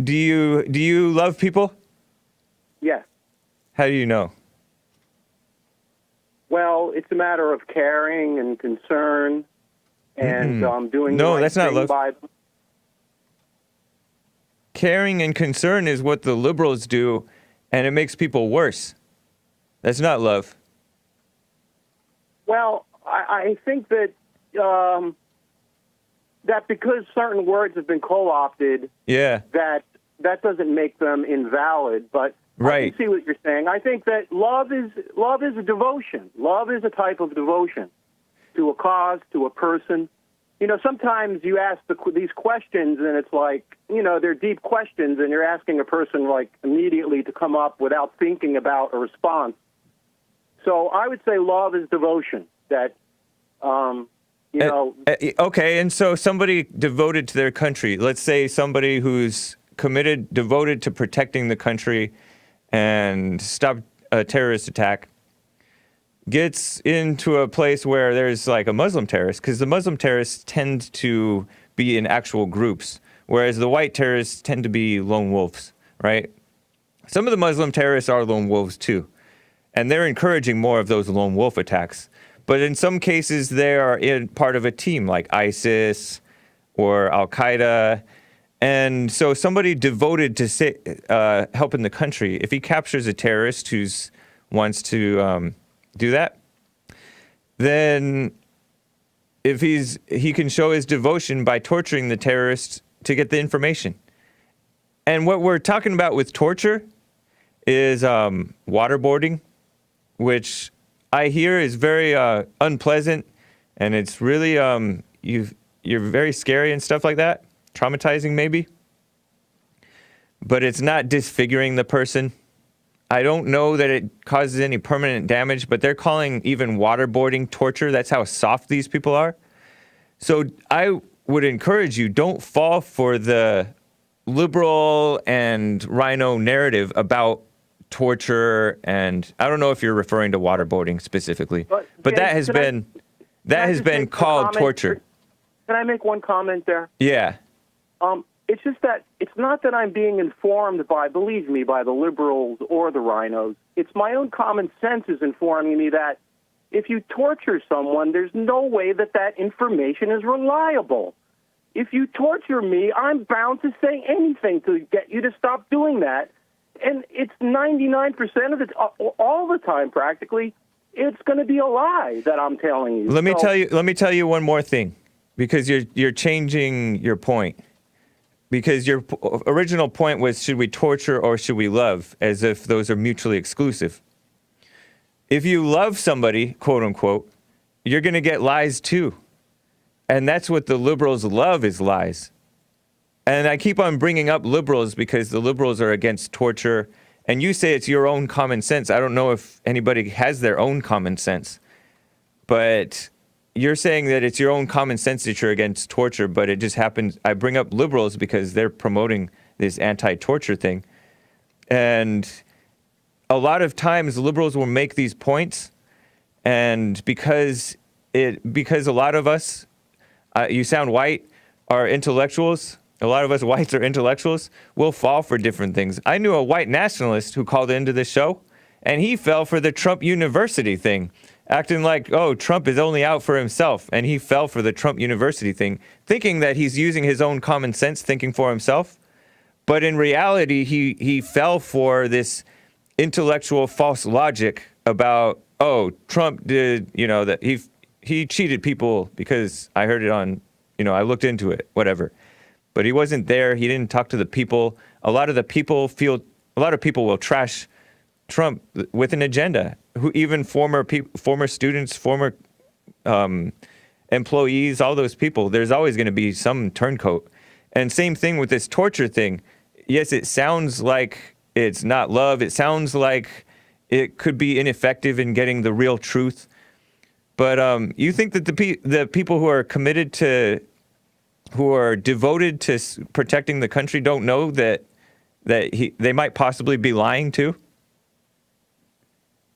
Do you love people? Yes. How do you know? Well, it's a matter of caring and concern and doing the right that's not thing love. by them. Caring and concern is what the liberals do, and it makes people worse. That's not love. Well, I think that that because certain words have been co-opted, that doesn't make them invalid. But right. I can see what you're saying. I think that love is a devotion. Love is a type of devotion to a cause, to a person. Sometimes you ask these questions, and it's like, they're deep questions, and you're asking a person, like, immediately to come up without thinking about a response. So I would say love is devotion, that, Okay, and so somebody devoted to their country, let's say somebody who's devoted to protecting the country and stop a terrorist attack, gets into a place where there's like a Muslim terrorist, because the Muslim terrorists tend to be in actual groups, whereas the white terrorists tend to be lone wolves, right? Some of the Muslim terrorists are lone wolves too, and they're encouraging more of those lone wolf attacks. But in some cases, they are part of a team like ISIS or Al-Qaeda. And so somebody devoted to helping the country, if he captures a terrorist who's wants to do that, then if he can show his devotion by torturing the terrorists to get the information. And what we're talking about with torture is waterboarding, which I hear is very unpleasant, and it's really you're very scary and stuff like that, traumatizing maybe. But it's not disfiguring the person. I don't know that it causes any permanent damage, but they're calling even waterboarding torture. That's how soft these people are. So I would encourage you, don't fall for the liberal and rhino narrative about torture. And I don't know if you're referring to waterboarding specifically, but that has been called torture. Can I make one comment there? Yeah. It's just that it's not that I'm being informed by, believe me, by the liberals or the rhinos. It's my own common sense is informing me that if you torture someone, there's no way that that information is reliable. If you torture me, I'm bound to say anything to get you to stop doing that. And it's 99% of it, all the time practically, it's going to be a lie that I'm telling you. Let me tell you one more thing, because you're changing your point. Because your original point was, should we torture or should we love, as if those are mutually exclusive. If you love somebody, quote unquote, you're going to get lies too. And that's what the liberals love, is lies. And I keep on bringing up liberals because the liberals are against torture. And you say it's your own common sense. I don't know if anybody has their own common sense. But you're saying that it's your own common sense that you're against torture, but it just happens. I bring up liberals because they're promoting this anti-torture thing. And a lot of times liberals will make these points, and because a lot of us, you sound white, are intellectuals. A lot of us whites are intellectuals. We'll fall for different things. I knew a white nationalist who called into this show, and he fell for the Trump University thing, acting like, oh, Trump is only out for himself. And he fell for the Trump University thing, thinking that he's using his own common sense, thinking for himself. But in reality, he fell for this intellectual false logic about, oh, Trump did, that he cheated people because I heard it on, I looked into it, whatever. But he wasn't there. He didn't talk to the people. A lot of people will trash Trump with an agenda. Who even former students, former employees, all those people. There's always going to be some turncoat. And same thing with this torture thing. Yes, it sounds like it's not love. It sounds like it could be ineffective in getting the real truth. But you think that the people who are committed to, who are devoted to protecting the country, don't know that they might possibly be lying too?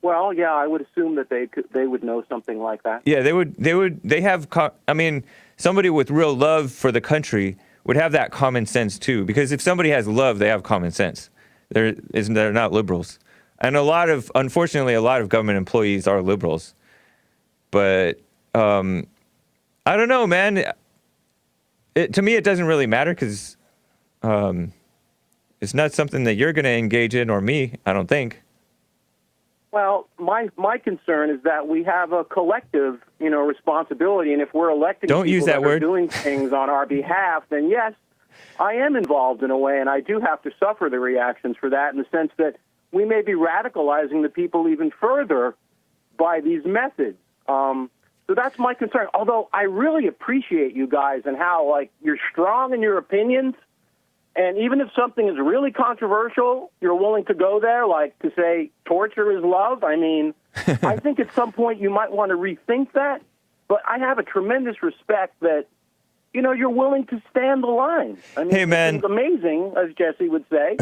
Well, yeah, I would assume that they would know something like that. Yeah, they have. I mean, somebody with real love for the country would have that common sense too. Because if somebody has love, they have common sense. They're not liberals, and unfortunately, a lot of government employees are liberals. But I don't know, man. To me, it doesn't really matter because it's not something that you're going to engage in, or me. I don't think. Well, my concern is that we have a collective, responsibility, and if we're electing people that are doing things on our behalf, then yes, I am involved in a way, and I do have to suffer the reactions for that in the sense that we may be radicalizing the people even further by these methods. So that's my concern. Although I really appreciate you guys and how, you're strong in your opinions. And even if something is really controversial, you're willing to go there, to say torture is love. I mean, I think at some point you might want to rethink that. But I have a tremendous respect that, you're willing to stand the line. I mean, hey, man. It's amazing, as Jesse would say.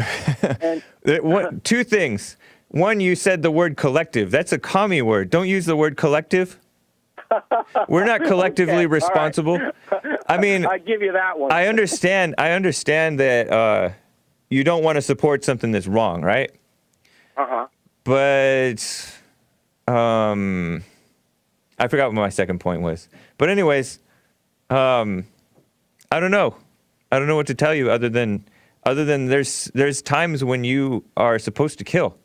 And two things. One, you said the word collective. That's a commie word. Don't use the word collective. We're not collectively responsible. Right. I mean, I give you that one. I understand that you don't want to support something that's wrong, right? Uh-huh. But I forgot what my second point was. But anyways, I don't know. I don't know what to tell you other than there's times when you are supposed to kill.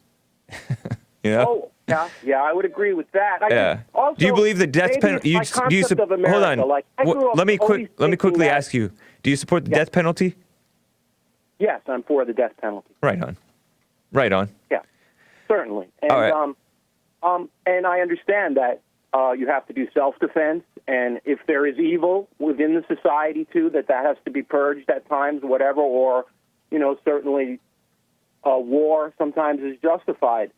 Yeah, I would agree with that. Also, do you believe the death penalty? Of America, hold on. Like, Let me quickly ask you. Do you support the death penalty? Yes, I'm for the death penalty. Right on. Right on. Yeah, certainly. And, all right. And I understand that you have to do self-defense, and if there is evil within the society, too, that has to be purged at times, whatever, or, certainly war sometimes is justified.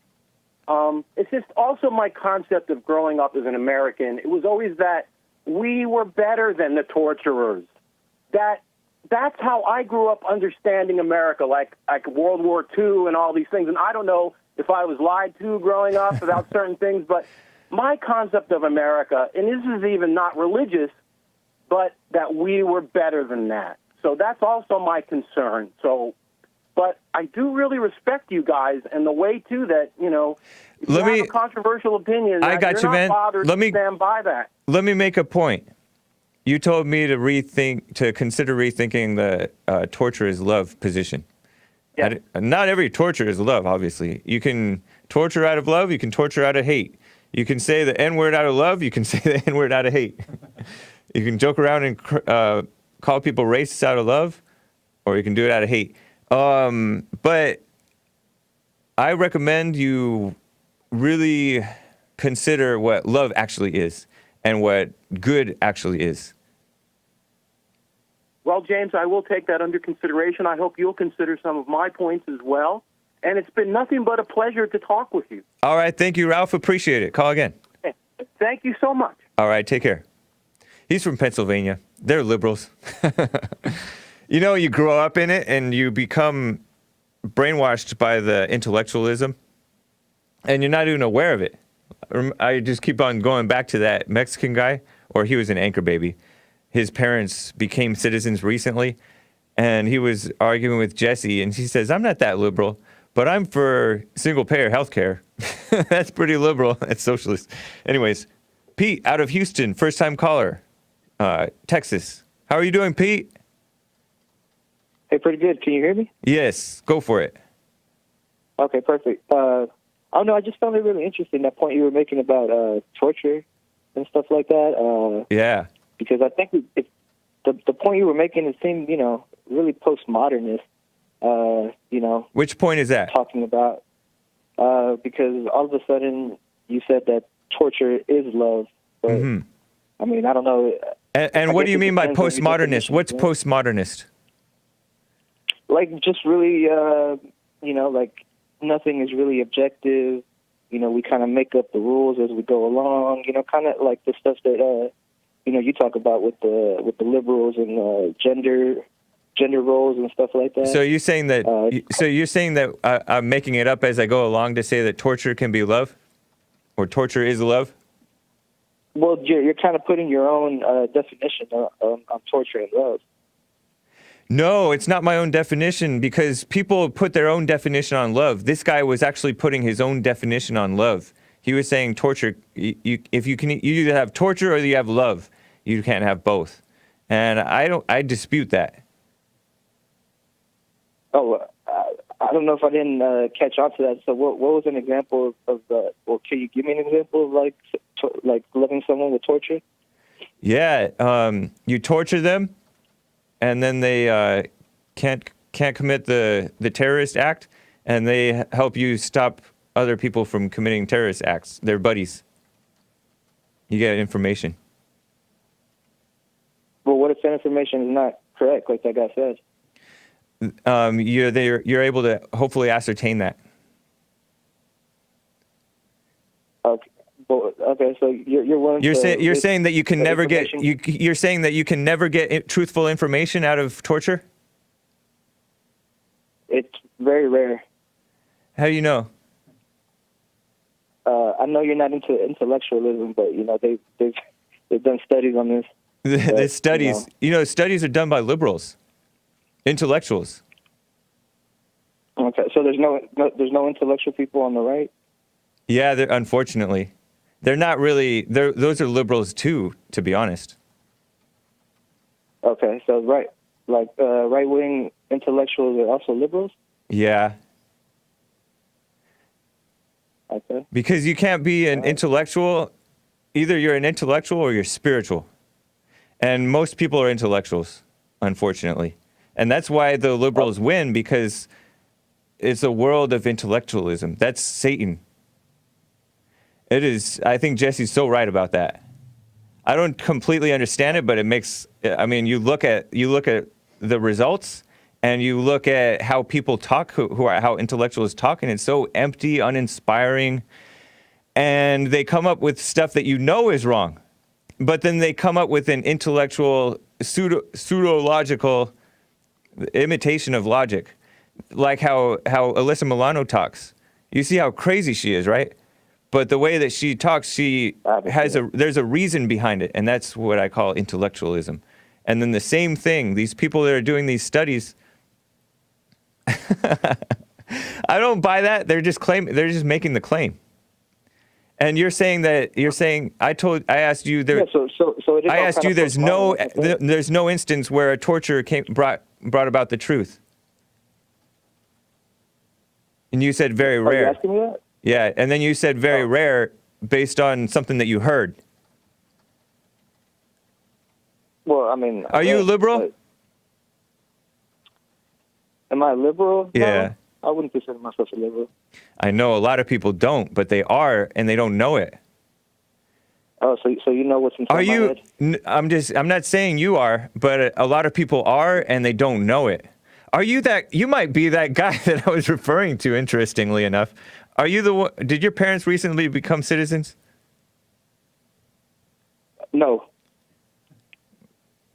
It's just also my concept of growing up as an American. It was always that we were better than the torturers. That's how I grew up understanding America, like World War II and all these things. And I don't know if I was lied to growing up about certain things, but my concept of America, and this is even not religious, but that we were better than that. So that's also my concern. But I do really respect you guys and the way, too, that, if you have a controversial opinion, I got you're you, not man. bothered to stand by that. Let me make a point. You told me to consider rethinking the torture is love position. Yeah. Not every torture is love, obviously. You can torture out of love. You can torture out of hate. You can say the N-word out of love. You can say the N-word out of hate. You can joke around and call people racist out of love, or you can do it out of hate. But I recommend you really consider what love actually is and what good actually is. Well, James, I will take that under consideration. I hope you'll consider some of my points as well. And it's been nothing but a pleasure to talk with you. All right. Thank you, Ralph. Appreciate it. Call again. Thank you so much. All right. Take care. He's from Pennsylvania. They're liberals. You grow up in it and you become brainwashed by the intellectualism, and you're not even aware of it. I just keep on going back to that Mexican guy, or he was an anchor baby. His parents became citizens recently, and he was arguing with Jesse, and she says, I'm not that liberal, but I'm for single-payer health care. That's pretty liberal. That's socialist. Anyways, Pete out of Houston, first-time caller, Texas. How are you doing, Pete? Hey, pretty good. Can you hear me? Yes, go for it. Okay, perfect. I don't know. I just found it really interesting, that point you were making about torture and stuff like that. Yeah. Because I think the point you were making, it seemed, really post-modernist. Which point is that? Talking about because all of a sudden you said that torture is love. But, I mean, I don't know. And what do you mean by postmodernist? What's postmodernist? Like, just really, like nothing is really objective. We kind of make up the rules as we go along. Kind of like the stuff that you talk about with the liberals and gender roles and stuff like that. So you're saying that I'm making it up as I go along to say that torture can be love, or torture is love? Well, you're kind of putting your own definition on torture and love. No, it's not my own definition, because people put their own definition on love. This guy was actually putting his own definition on love. He was saying torture. You either have torture or you have love. You can't have both, and I dispute that. Oh, I don't know if I didn't catch on to that. So what was an example of the? Well, can you give me an example of like loving someone with torture? Yeah, you torture them, and then they can't commit the terrorist act, and they help you stop other people from committing terrorist acts. They're buddies. You get information. Well, what if that information is not correct, like that guy says? You're able to hopefully ascertain that. Okay. Well, okay, so you're willing you're to... You're saying that you can never get... You're saying that you can never get truthful information out of torture? It's very rare. How do you know? I know you're not into intellectualism, but, they've done studies on this. The studies... studies are done by liberals. Intellectuals. Okay, so there's no intellectual people on the right? Yeah, unfortunately. They're not really... Those are liberals, too, to be honest. Okay, so right-wing intellectuals are also liberals? Yeah. Okay. Because you can't be an intellectual. Either you're an intellectual or you're spiritual. And most people are intellectuals, unfortunately. And that's why the liberals win, because it's a world of intellectualism. That's Satan. It is. I think Jesse's so right about that. I don't completely understand it, but it makes, I mean, you look at the results, and you look at how people talk, how intellectuals talk, and it's so empty, uninspiring, and they come up with stuff that you know is wrong, but then they come up with an intellectual, pseudo-logical imitation of logic, like how Alyssa Milano talks. You see how crazy she is, right? But the way that she talks, there's a reason behind it, and that's what I call intellectualism. And then the same thing, these people that are doing these studies, I don't buy that. They're just making the claim. And you're saying I asked you there. Yeah, I asked you there's no instance where a torture brought about the truth. And you said very rare. Are you asking me that? Yeah, and then you said very rare based on something that you heard. Well, I mean, are you liberal? Am I liberal? Yeah. No, I wouldn't consider myself a liberal. I know a lot of people don't, but they are, and they don't know it. Oh, so you know what's inside my head? I'm not saying you are, but a lot of people are, and they don't know it. Are you that? You might be that guy that I was referring to. Interestingly enough, are you the one? Did your parents recently become citizens? No.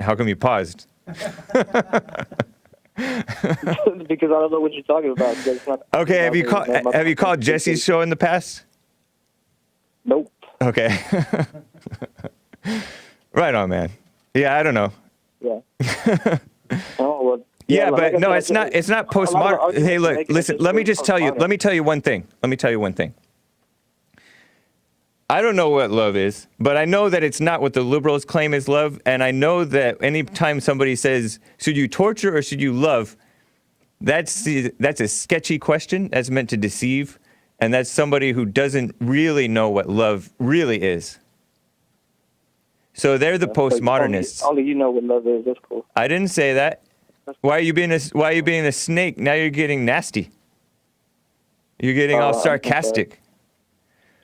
How come you paused? Because I don't know what you're talking about. Okay, have you called Jesse's show in the past? Nope. Okay. Right on, man. Yeah, I don't know. Yeah. Oh well. Yeah, but like no, it's not postmodern. Hey, look, listen, let me tell you one thing. I don't know what love is, but I know that it's not what the liberals claim is love, and I know that anytime somebody says, should you torture or should you love, that's a sketchy question that's meant to deceive, and that's somebody who doesn't really know what love really is. So they're the postmodernists. Only you know what love is. That's cool. I didn't say that. Why are you being a snake? Now you're getting nasty. You're getting all sarcastic.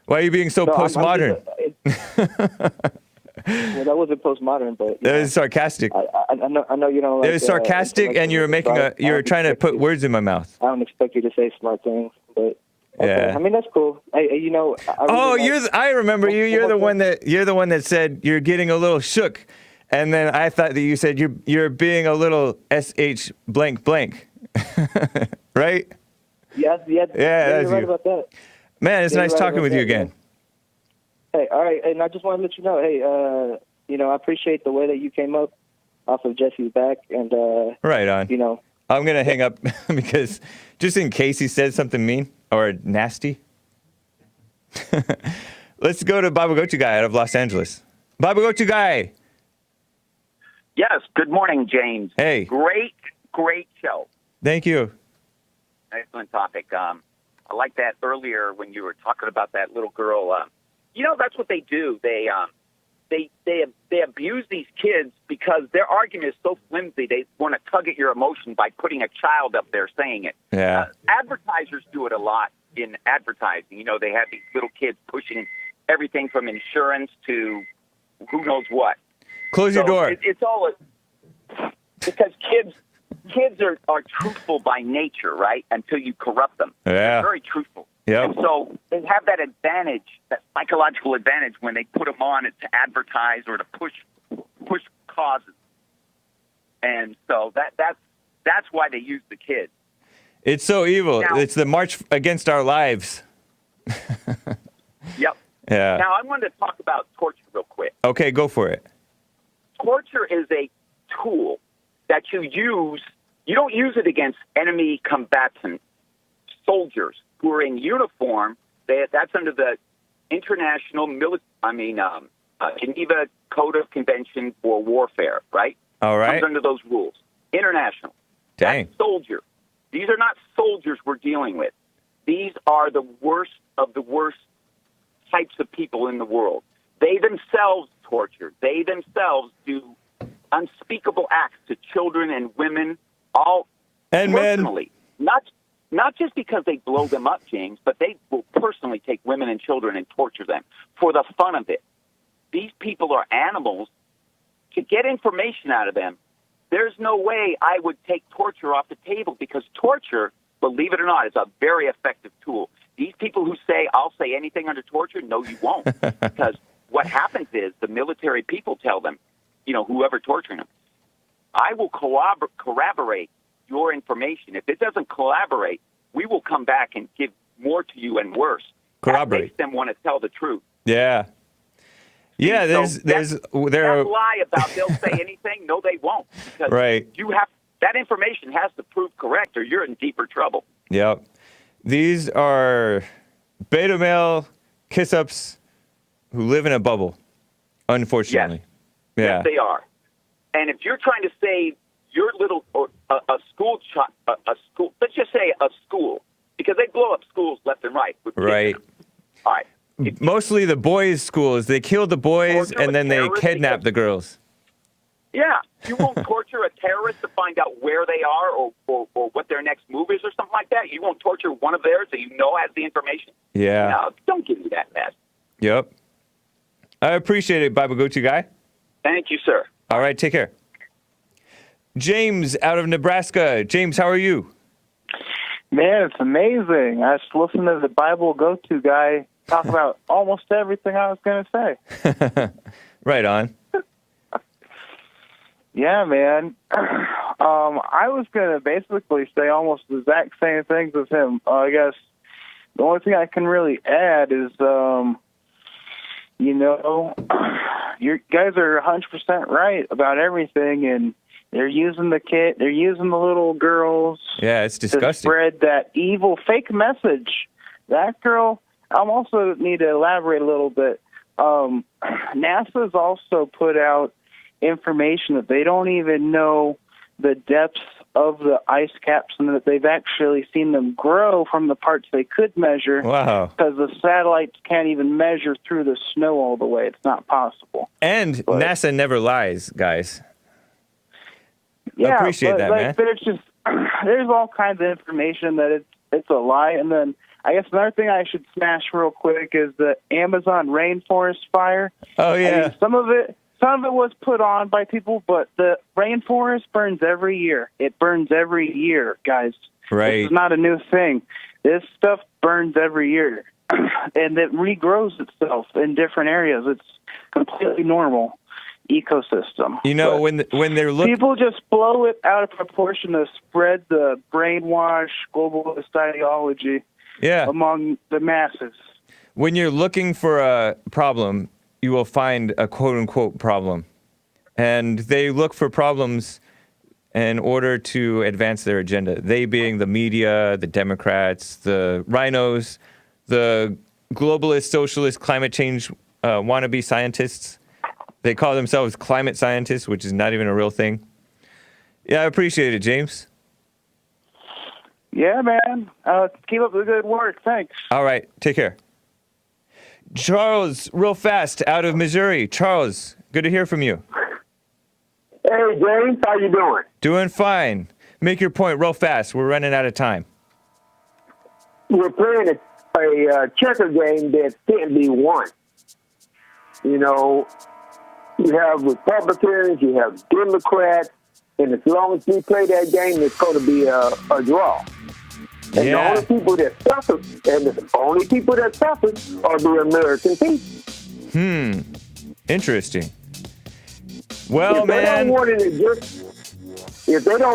Why are you being so postmodern? Well, that wasn't postmodern, but that was sarcastic. I know you don't. It was sarcastic, and you were trying to put words in my mouth. I don't expect you to say smart things, but okay. Yeah. I mean, that's cool. Hey, you know. I remember you. You're the one that said you're getting a little shook, and then I thought that you said you're being a little sh blank blank, right? Yeah, that's right you. about that. Man, it's nice talking with you again. Hey, all right, and I just want to let you know, hey, I appreciate the way that you came up off of Jesse's back, and right on. I'm gonna hang up because just in case he said something mean or nasty. Let's go to Baba Gochu Guy out of Los Angeles. Baba Gochu Guy. Yes. Good morning, James. Hey. Great show. Thank you. Excellent topic. I like that earlier when you were talking about that little girl. That's what they do. They abuse these kids because their argument is so flimsy. They want to tug at your emotion by putting a child up there saying it. Yeah. Advertisers do it a lot in advertising. They have these little kids pushing everything from insurance to who knows what. Close your door. It's all because kids are truthful by nature, right? Until you corrupt them. Yeah. They're very truthful. Yep. And so they have that advantage, that psychological advantage when they put them on to advertise or to push causes. And so that's why they use the kids. It's so evil. Now, it's the march against our lives. Yep. Yeah. Now I wanted to talk about torture real quick. Okay, go for it. Torture is a tool that you use. You don't use it against enemy combatant soldiers who are in uniform. That's under the International Geneva Code of Convention for Warfare, right? All right. Comes under those rules. International. Dang. That's soldier. These are not soldiers we're dealing with. These are the worst of the worst types of people in the world. They themselves torture. They themselves do unspeakable acts to children and women, all and personally. Not just because they blow them up, James, but they will personally take women and children and torture them for the fun of it. These people are animals. To get information out of them, there's no way I would take torture off the table, because torture, believe it or not, is a very effective tool. These people who say, I'll say anything under torture, no, you won't. Because what happens is the military people tell them, whoever torturing them, I will corroborate your information. If it doesn't collaborate, we will come back and give more to you and worse. That makes them want to tell the truth. Yeah. Yeah, that lie about they'll say anything, no, they won't. Because that information has to prove correct, or you're in deeper trouble. Yep. These are beta male kiss-ups who live in a bubble, unfortunately. Yes, they are. And if you're trying to save your little a school, let's just say a school, because they blow up schools left and right. Right. All right. Mostly the boys' schools. They kill the boys and then they kidnap the girls. Yeah. You won't torture a terrorist to find out where they are or what their next move is or something like that. You won't torture one of theirs that has the information. Yeah. No, don't give me that mess. Yep. I appreciate it, Bible Go-To guy. Thank you, sir. All right, take care. James out of Nebraska. James, how are you? Man, it's amazing. I just listened to the Bible Go-To guy talk about almost everything I was going to say. Right on. Yeah, man. I was going to basically say almost the exact same things as him. I guess the only thing I can really add is, you guys are 100% right about everything, and they're using they're using the little girls. Yeah, it's disgusting. To spread that evil fake message. That girl, I also need to elaborate a little bit. NASA's also put out information that they don't even know the depths of the ice caps, and that they've actually seen them grow from the parts they could measure. Wow. Because the satellites can't even measure through the snow all the way. It's not possible. And NASA never lies, guys. Yeah, appreciate that, man. But it's just, there's all kinds of information that it's a lie. And then I guess another thing I should smash real quick is the Amazon rainforest fire. Oh, yeah. I mean, some of it was put on by people, but the rainforest burns every year. It burns every year, guys. Right. This is not a new thing. This stuff burns every year, and it regrows itself in different areas. It's completely normal ecosystem. When they're looking, people just blow it out of proportion to spread the brainwash globalist ideology among the masses. When you're looking for a problem, you will find a quote-unquote problem. And they look for problems in order to advance their agenda. They being the media, the Democrats, the rhinos, the globalist, socialist, climate change wannabe scientists. They call themselves climate scientists, which is not even a real thing. Yeah, I appreciate it, James. Yeah, man. Keep up the good work. Thanks. All right. Take care. Charles, real fast, out of Missouri. Charles, good to hear from you. Hey, James. How you doing? Doing fine. Make your point real fast. We're running out of time. We're playing a checker game that can't be won. You have Republicans, you have Democrats, and as long as we play that game, it's going to be a draw. And the only people that suffer, are the American people. Interesting. Well, if they don't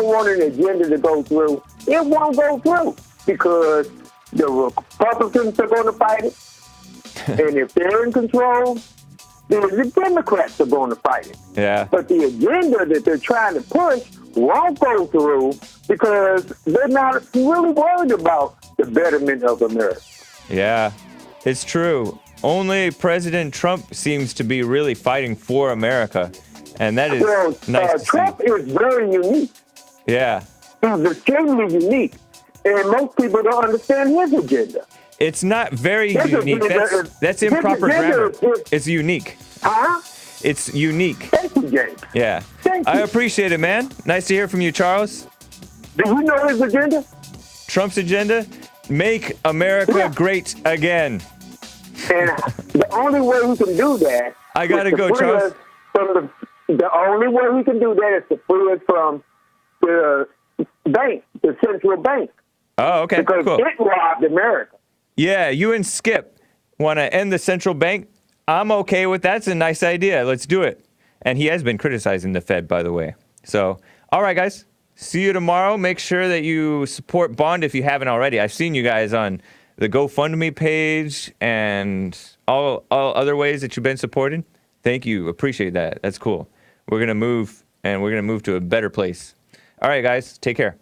want an agenda to go through, it won't go through because the Republicans are going to fight it, and if they're in control, then the Democrats are going to fight it. Yeah. But the agenda that they're trying to push won't go through because they're not really worried about the betterment of America. Yeah, it's true. Only President Trump seems to be really fighting for America, and that is nice to Trump see. is very unique. Yeah. He's extremely unique. And most people don't understand his agenda. It's not very His unique. agenda That's his improper agenda grammar. is- It's unique. Huh? It's unique. Thank you, James. Yeah. Thank I you. appreciate it, man. Nice to hear from you, Charles. Do you know his agenda? Trump's agenda? Make America great again. And the only way we can do that... I gotta is to go, free Charles. us from the only way we can do that is to free us from the bank, the central bank. Oh, okay, Because cool. it robbed America. Yeah, you and Skip want to end the central bank. I'm okay with that. It's a nice idea. Let's do it. And he has been criticizing the Fed, by the way. So, all right, guys. See you tomorrow. Make sure that you support Bond if you haven't already. I've seen you guys on the GoFundMe page and all other ways that you've been supporting. Thank you. Appreciate that. That's cool. We're going to move, and we're going to move to a better place. All right, guys. Take care.